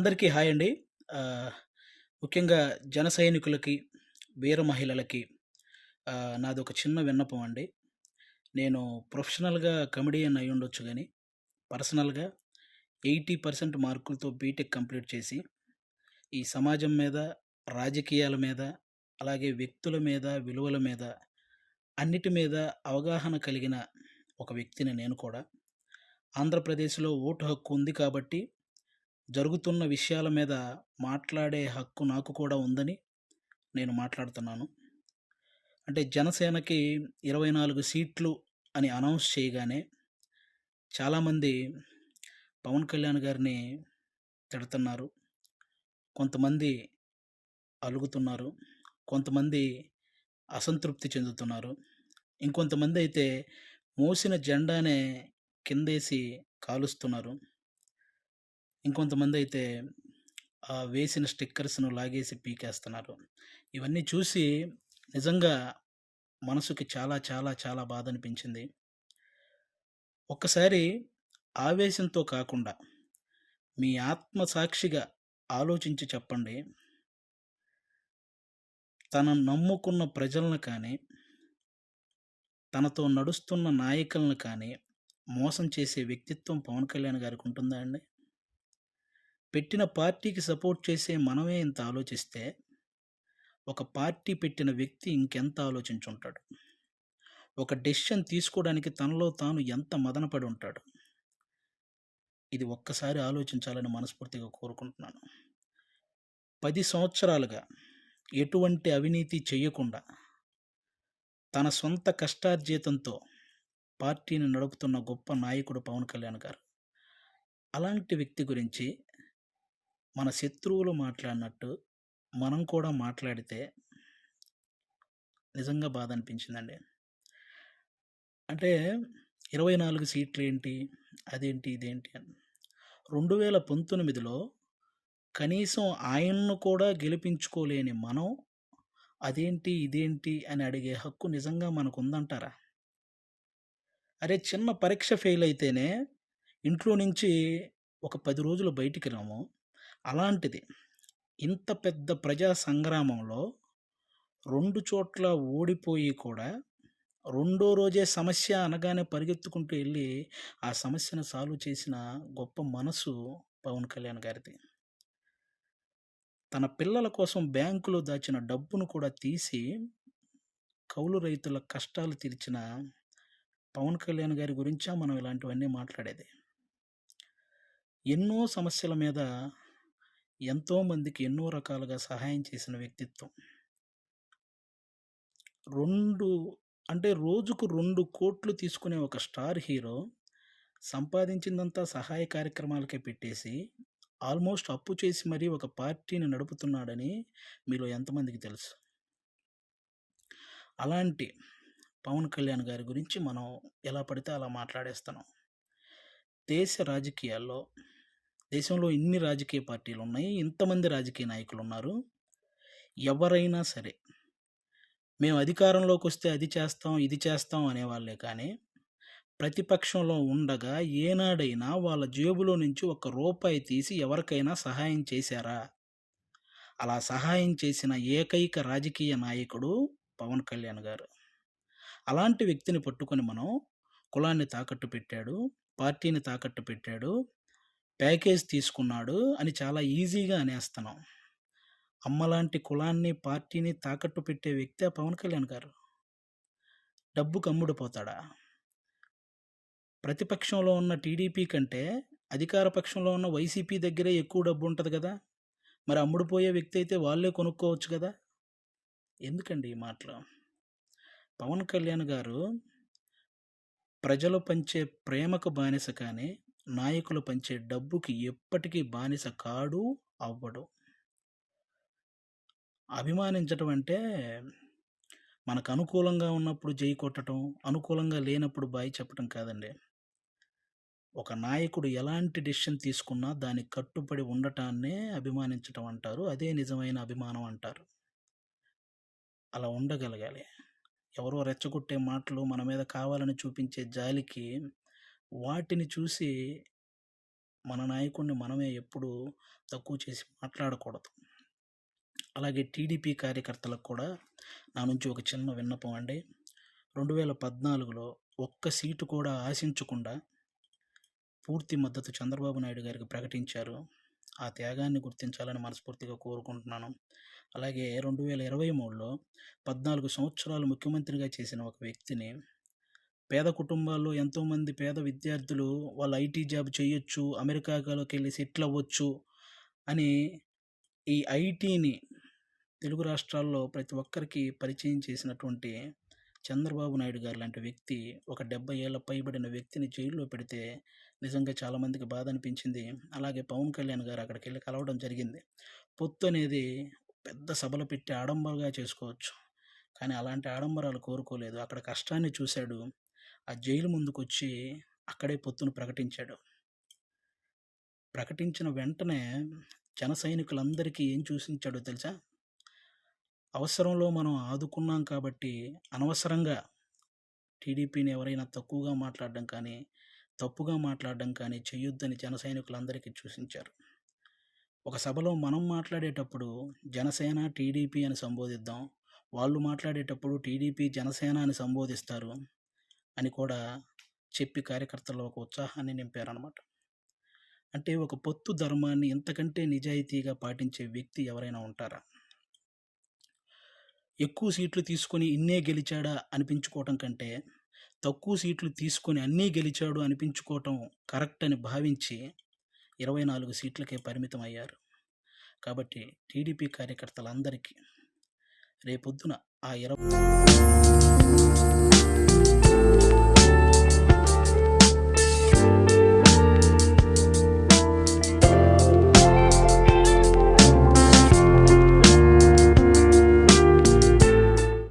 అందరికీ హాయ్ అండి. ఆహ్, ముఖ్యంగా జన సైనికులకి, వీర మహిళలకి నాదొక చిన్న విన్నపం అండి. నేను ప్రొఫెషనల్‌గా కమెడియన్ అయ్యుండొచ్చు గానీ, పర్సనల్‌గా 80% మార్కులతో బీటెక్ కంప్లీట్ చేసి, ఈ సమాజం మీద, రాజకీయాల మీద, అలాగే వ్యక్తుల మీద, విలువల మీద, అన్నిటి మీద అవగాహన కలిగిన ఒక వ్యక్తిని నేను కూడా. ఆంధ్రప్రదేశ్‌లో ఓటు హక్కు ఉంది కాబట్టి, జరుగుతున్న విషయాల మీద మాట్లాడే హక్కు నాకు కూడా ఉందని నేను మాట్లాడుతున్నాను. అంటే జనసేనకి 24 సీట్లు అని అనౌన్స్ చేయగానే చాలామంది పవన్ కళ్యాణ్ గారిని తిడతన్నారు. కొంతమంది అలుగుతున్నారు. కొంతమంది అసంతృప్తి చెందుతున్నారు. ఇంకొంతమందయితే మోసిన జెండానే కిందేసి కాలుస్తున్నారు. ఇంకొంతమందయితే వేసిన స్టిక్కర్స్‌ను లాగేసి పీకేస్తున్నారు. ఇవన్నీ చూసి నిజంగా మనసుకి చాలా చాలా చాలా బాధనిపించింది. ఒక్కసారి ఆవేశంతో కాకుండా మీ ఆత్మ సాక్షిగా ఆలోచించి చెప్పండి. తనను నమ్ముకున్న ప్రజలను కానీ, తనతో నడుస్తున్న నాయకులను కానీ మోసం చేసే వ్యక్తిత్వం పవన్ కళ్యాణ్ గారికుంటుందా అండి? పెట్టిన పార్టీకి సపోర్ట్ చేసే మనమే ఇంత ఆలోచిస్తే, ఒక పార్టీ పెట్టిన వ్యక్తి ఇంకెంత ఆలోచించుంటాడు? ఒక డెసిషన్ తీసుకోవడానికి తనలో తాను ఎంత మదనపడి ఉంటాడు? ఇది ఒక్కసారి ఆలోచించాలని మనస్ఫూర్తిగా కోరుకుంటున్నాను. 10 సంవత్సరాలుగా ఎటువంటి అవినీతి చెయ్యకుండా, తన సొంత కష్టార్జితంతో పార్టీని నడుపుతున్న గొప్ప నాయకుడు పవన్ కళ్యాణ్ గారు. అలాంటి వ్యక్తి గురించి మన శత్రువులు మాట్లాడినట్టు మనం కూడా మాట్లాడితే నిజంగా బాధనిపించిందండి. అంటే 24 సీట్లేంటి? అదేంటి? ఇదేంటి? అని. 2019లో కనీసం ఆయన్ను కూడా గెలిపించుకోలేని మనం, అదేంటి? ఇదేంటి? అని అడిగే హక్కు నిజంగా మనకుందంటారా? అరే! చిన్న పరీక్ష ఫెయిల్ అయితేనే ఇంట్లో నుంచి ఒక 10 రోజులు బయటికి రాము. అలాంటిది ఇంత పెద్ద ప్రజా సంగ్రామంలో 2 చోట్ల ఓడిపోయి కూడా రెండో రోజే సమస్య అనగానే పరిగెత్తుకుంటూ ఎళ్లి ఆ సమస్యను సాల్వ్ చేసిన గొప్ప మనసు పవన్ కళ్యాణ్ గారిది. తన పిల్లల కోసం బ్యాంకులో దాచిన డబ్బును కూడా తీసి కౌలు రైతుల కష్టాలు తీర్చిన పవన్ కళ్యాణ్ గారి గురించా మనం ఇలాంటివన్నీ మాట్లాడేది. ఎన్నో సమస్యల మీద ఎంతోమందికి ఎన్నో రకాలుగా సహాయం చేసిన వ్యక్తిత్వం. 2 అంటే రోజుకు 2,00,00,000 తీసుకునే ఒక స్టార్ హీరో సంపాదించిందంతా సహాయ కార్యక్రమాలకే పెట్టేసి, ఆల్మోస్ట్ అప్పు చేసి మరీ ఒక పార్టీని నడుపుతున్నాడని మీలో ఎంతమందికి తెలుసు? అలాంటి పవన్ కళ్యాణ్ గారి గురించి మనం ఎలా పడితే అలా మాట్లాడేస్తున్నాం. దేశ రాజకీయాల్లో దేశంలో ఇన్ని రాజకీయ పార్టీలున్నాయి. ఇంతమంది రాజకీయ నాయకులున్నారు. ఎవరైనా సరే, మేము అధికారంలోకొస్తే అది చేస్తాం, ఇది చేస్తాం అనేవాళ్ళే కానీ, ప్రతిపక్షంలో ఉండగా ఏనాడైనా వాళ్ళ జేబులో నుంచి ఒక్క రూపాయి తీసి ఎవరికైనా సహాయం చేశారా? అలా సహాయం చేసిన ఏకైక రాజకీయ నాయకుడు పవన్ కళ్యాణ్ గారు. అలాంటి వ్యక్తిని పట్టుకొని మనం కులాన్ని తాకట్టు పెట్టాడు, పార్టీని తాకట్టు పెట్టాడు, ప్యాకేజ్ తీసుకున్నాడు అని చాలా ఈజీగా అనేస్తున్నాం. అమ్మలాంటి కులాన్ని, పార్టీని తాకట్టు పెట్టే వ్యక్తే పవన్ కళ్యాణ్ గారు. డబ్బుకి అమ్ముడుపోతాడా? ప్రతిపక్షంలో ఉన్న టీడీపీ కంటే అధికార పక్షంలో ఉన్న వైసీపీ దగ్గరే ఎక్కువ డబ్బుంటది గదా! మరి అమ్ముడుపోయే వ్యక్తి అయితే వాళ్ళే కొనుక్కోవచ్చు గదా! ఎందుకండి ఈ మాటలు? పవన్ కళ్యాణ్ గారు ప్రజలు పంచే ప్రేమకు బానిస కానీ, నాయకులు పంచే డబ్బుకి ఎప్పటికీ బానిస కాడు, అవ్వడు. అభిమానించటం అంటే మనకు అనుకూలంగా ఉన్నప్పుడు జై కొట్టటం, అనుకూలంగా లేనప్పుడు బాయ్ చెప్పటం కాదండి. ఒక నాయకుడు ఎలాంటి డెసిషన్ తీసుకున్నా దానికి కట్టుబడి ఉండటాన్నే అభిమానించటం అంటారు. అదే నిజమైన అభిమానం అంటారు. అలా ఉండగలగాలి. ఎవరో రెచ్చగొట్టే మాటలు మన మీద కావాలని చూపించే జాలికి వాటిని చూసి మన నాయకుడిని మనమే ఎప్పుడూ తక్కువ చేసి మాట్లాడకూడదు. అలాగే టీడీపీ కార్యకర్తలకు కూడా నా నుంచి ఒక చిన్న విన్నపం అండి. 2014లో ఒక్క సీటు కూడా ఆశించకుండా పూర్తి మద్దతు చంద్రబాబు నాయుడు గారికి ప్రకటించారు. ఆ త్యాగాన్ని గుర్తించాలని మనస్ఫూర్తిగా కోరుకుంటున్నాను. అలాగే 2023లో 14 సంవత్సరాలు ముఖ్యమంత్రిగా చేసిన ఒక వ్యక్తిని పేద కుటుంబాల్లో ఎంతోమంది పేద విద్యార్థులు వాళ్ళు ఐటీ జాబ్ చేయొచ్చు, అమెరికాలోకెళ్ళి సెటిల్ అవ్వచ్చు అని ఈ ఐటీని తెలుగు రాష్ట్రాల్లో ప్రతి ఒక్కరికి పరిచయం చేసినటువంటి చంద్రబాబు నాయుడు గారు లాంటి వ్యక్తి ఒక 70 ఏళ్ల పైబడిన వ్యక్తిని జైల్లో పెడితే నిజంగా చాలామందికి బాధ అనిపించింది. అలాగే పవన్ కళ్యాణ్ గారు అక్కడికెళ్ళి కలవడం జరిగింది. పొత్తు అనేది పెద్ద సభలు పెట్టి ఆడంబరంగా చేసుకోవచ్చు. కానీ అలాంటి ఆడంబరాలు కోరుకోలేదు. అక్కడ కష్టాన్ని చూశాడు. ఆ జైలు ముందుకొచ్చి అక్కడే పొత్తును ప్రకటించాడు. ప్రకటించిన వెంటనే జన సైనికులందరికీ ఏం చూసించాడో తెలుసా? అవసరంలో మనం ఆదుకున్నాం కాబట్టి అనవసరంగా టీడీపీని ఎవరైనా తక్కువగా మాట్లాడడం కానీ, తప్పుగా మాట్లాడడం కానీ చేయొద్దని జన సైనికులందరికీ సూచించారు. ఒక సభలో మనం మాట్లాడేటప్పుడు జనసేన, టీడీపీ అని సంబోధిద్దాం. వాళ్ళు మాట్లాడేటప్పుడు టీడీపీ, జనసేన అని సంబోధిస్తారు అని కూడా చెప్పి కార్యకర్తల్లో ఒక ఉత్సాహాన్ని నింపారనమాట. అంటే ఒక పొత్తు ధర్మాన్ని ఇంతకంటే నిజాయితీగా పాటించే వ్యక్తి ఎవరైనా ఉంటారా? ఎక్కువ సీట్లు తీసుకొని ఇన్నే గెలిచాడా అనిపించుకోవటం కంటే, తక్కువ సీట్లు తీసుకొని అన్నీ గెలిచాడు అనిపించుకోవటం కరెక్ట్ అని భావించి 24 సీట్లకే పరిమితమయ్యారు. కాబట్టి టీడీపీ కార్యకర్తలందరికీ రేపొద్దున ఆ